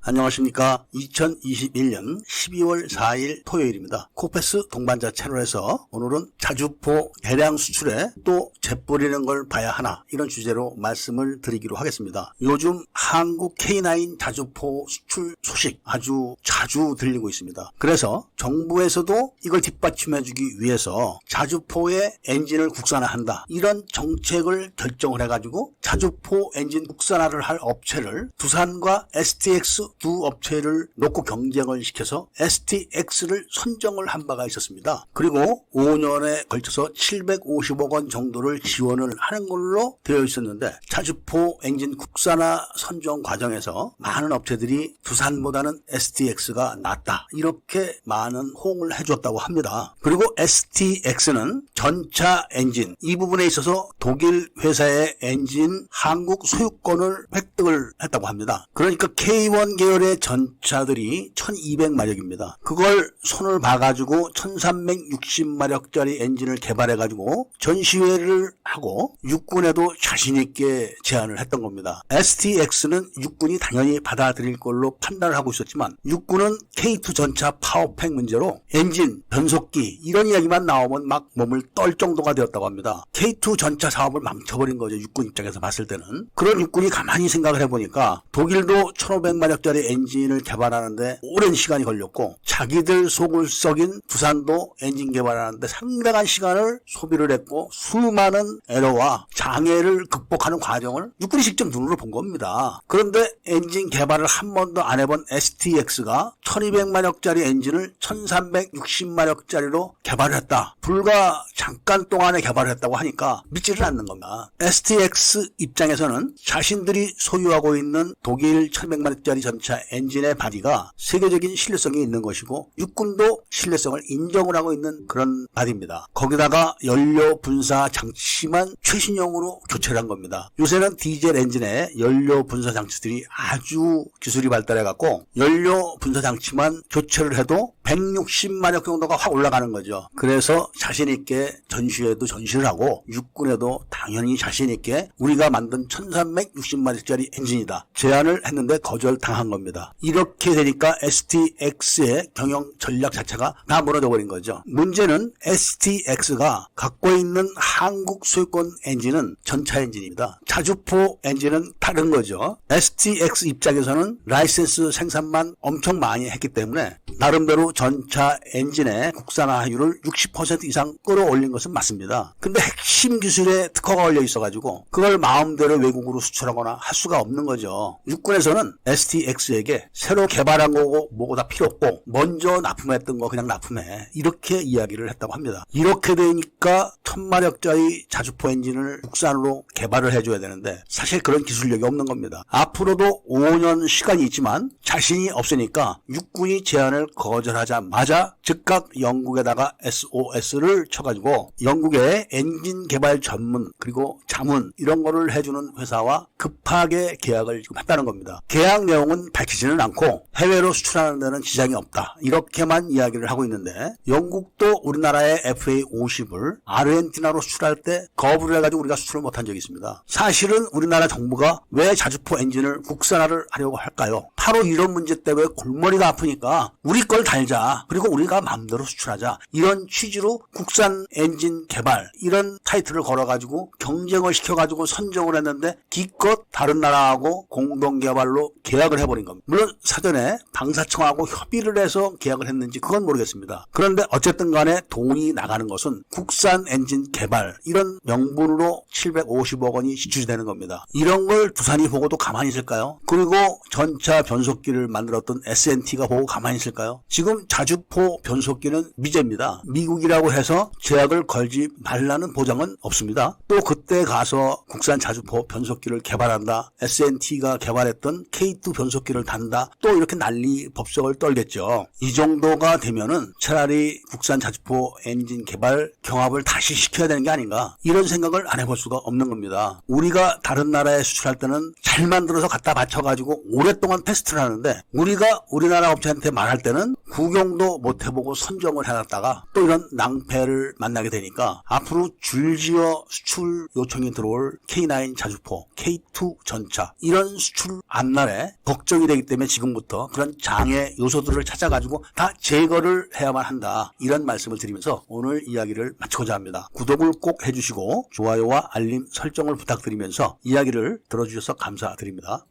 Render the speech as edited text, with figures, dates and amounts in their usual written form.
안녕하십니까. 2021년 12월 4일 토요일입니다. 코페스 동반자 채널에서 오늘은 자주포 대량 수출에 또 재뿌리는 걸 봐야 하나, 이런 주제로 말씀을 드리기로 하겠습니다. 요즘 한국 K9 자주포 수출 소식 아주 자주 들리고 있습니다. 그래서 정부에서도 이걸 뒷받침해주기 위해서 자주포의 엔진을 국산화한다, 이런 정책을 결정을 해가지고 자주포 엔진 국산화를 할 업체를 두산과 STX 두 업체를 놓고 경쟁을 시켜서 STX를 선정을 한 바가 있었습니다. 그리고 5년에 걸쳐서 750억 원 정도를 지원을 하는 걸로 되어 있었는데, 자주포 엔진 국산화 선정 과정에서 많은 업체들이 두산보다는 STX가 낫다, 이렇게 많은 호응을 해줬다고 합니다. 그리고 STX는 전차 엔진, 이 부분에 있어서 독일 회사의 엔진 한국 소유권을 획득을 했다고 합니다. 그러니까 K1 계열의 전차들이 1200마력입니다. 그걸 손을 봐가지고 1360마력짜리 엔진을 개발해가지고 전시회를 하고 육군에도 자신있게 제안을 했던 겁니다. STX는 육군이 당연히 받아들일 걸로 판단을 하고 있었지만, 육군은 K2 전차 파워팩 문제로 엔진, 변속기 이런 이야기만 나오면 막 몸을 떨 정도가 되었다고 합니다. K2 전차 사업을 망쳐버린 거죠, 육군 입장에서 봤을 때는. 그런 육군이 가만히 생각을 해보니까 독일도 1500마력짜리 엔진을 개발하는데 오랜 시간이 걸렸고, 자기들 속을 썩인 두산도 엔진 개발하는데 상당한 시간을 소비를 했고, 수많은 에러와 장애를 극복하는 과정을 육군이 직접 눈으로 본 겁니다. 그런데 엔진 개발을 한 번도 안 해본 STX가 1200마력짜리 엔진을 1360마력짜리로 개발을 했다, 불과 잠깐 동안에 개발을 했다고 하니까 믿지를 않는 겁니다. STX 입장에서는 자신들이 소유하고 있는 독일 1200마력짜리 전차 엔진의 바디가 세계적인 신뢰성이 있는 것이고, 육군도 신뢰성을 인정을 하고 있는 그런 바디입니다. 거기다가 연료 분사 장치만 최신형으로 교체를 한 겁니다. 요새는 디젤 엔진에 연료 분사 장치들이 아주 기술이 발달해갖고 연료 분사 장치만 교체를 해도 160마력 정도가 확 올라가는 거죠. 그래서 자신있게 전시회도 전시를 하고, 육군에도 당연히 자신있게 우리가 만든 1360마력짜리 엔진이다 제안을 했는데 거절당한 겁니다. 이렇게 되니까 STX의 경영 전략 자체가 다 무너져 버린 거죠. 문제는 STX가 갖고 있는 한국 소유권 엔진은 전차 엔진입니다. 자주포 엔진은 다른 거죠. STX 입장에서는 라이센스 생산만 엄청 많이 했기 때문에 나름대로 전차 엔진의 국산화율을 60% 이상 끌어올린 것은 맞습니다. 근데 핵심 기술에 특허가 걸려 있어가지고 그걸 마음대로 외국으로 수출하거나 할 수가 없는 거죠. 육군에서는 STX에게 새로 개발한 거고 뭐고 다 필요 없고 먼저 납품했던 거 그냥 납품해, 이렇게 이야기를 했다고 합니다. 이렇게 되니까 1000마력짜리 자주포 엔진을 국산으로 개발을 해줘야 되는데 사실 그런 기술력이 없는 겁니다. 앞으로도 5년 시간이 있지만 자신이 없으니까 육군이 제안을 거절하자마자 즉각 영국에다가 SOS를 쳐가지고 영국의 엔진 개발 전문 그리고 자문 이런 거를 해주는 회사와 급하게 계약을 지금 했다는 겁니다. 계약 내용은 밝히지는 않고 해외로 수출하는 데는 지장이 없다, 이렇게만 이야기를 하고 있는데, 영국도 우리나라의 FA50을 아르헨티나로 수출할 때 거부를 해가지고 우리가 수출을 못한 적이 있습니다. 사실은 우리나라 정부가 왜 자주포 엔진을 국산화를 하려고 할까요? 바로 이런 문제 때문에 골머리가 아프니까 우리 걸 달자, 그리고 우리가 마음대로 수출하자, 이런 취지로 국산 엔진 개발 이런 타이틀을 걸어가지고 경쟁을 시켜가지고 선정을 했는데 기껏 다른 나라하고 공동개발로 계약을 해버린 겁니다. 물론 사전에 방사청하고 협의를 해서 계약을 했는지 그건 모르겠습니다. 그런데 어쨌든 간에 돈이 나가는 것은 국산 엔진 개발 이런 명분으로 750억 원이 지출되는 겁니다. 이런 걸 두산이 보고도 가만히 있을까요? 그리고 전차 변속기를 만들었던 S&T가 보고 가만히 있을까요? 지금 자주포 변속기는 미제입니다. 미국이라고 해서 제약을 걸지 말라는 보장은 없습니다. 또 그때 가서 국산 자주포 변속기를 개발한다, S&T가 개발했던 K2 변속기를 단다, 또 이렇게 난리 법석을 떨겠죠. 이 정도가 되면은 차라리 국산 자주포 엔진 개발 경합을 다시 시켜야 되는 게 아닌가, 이런 생각을 안 해볼 수가 없는 겁니다. 우리가 다른 나라에 수출할 때는 잘 만들어서 갖다 바쳐가지고 오랫동안 테스트를 하는데, 우리가 우리나라 업체한테 말할 때는 국영 구경도 못 해보고 선정을 해놨다가 또 이런 낭패를 만나게 되니까 앞으로 줄지어 수출 요청이 들어올 K9 자주포, K2 전차 이런 수출 안날에 걱정이 되기 때문에 지금부터 그런 장애 요소들을 찾아가지고 다 제거를 해야만 한다. 이런 말씀을 드리면서 오늘 이야기를 마치고자 합니다. 구독을 꼭 해주시고 좋아요와 알림 설정을 부탁드리면서 이야기를 들어주셔서 감사드립니다.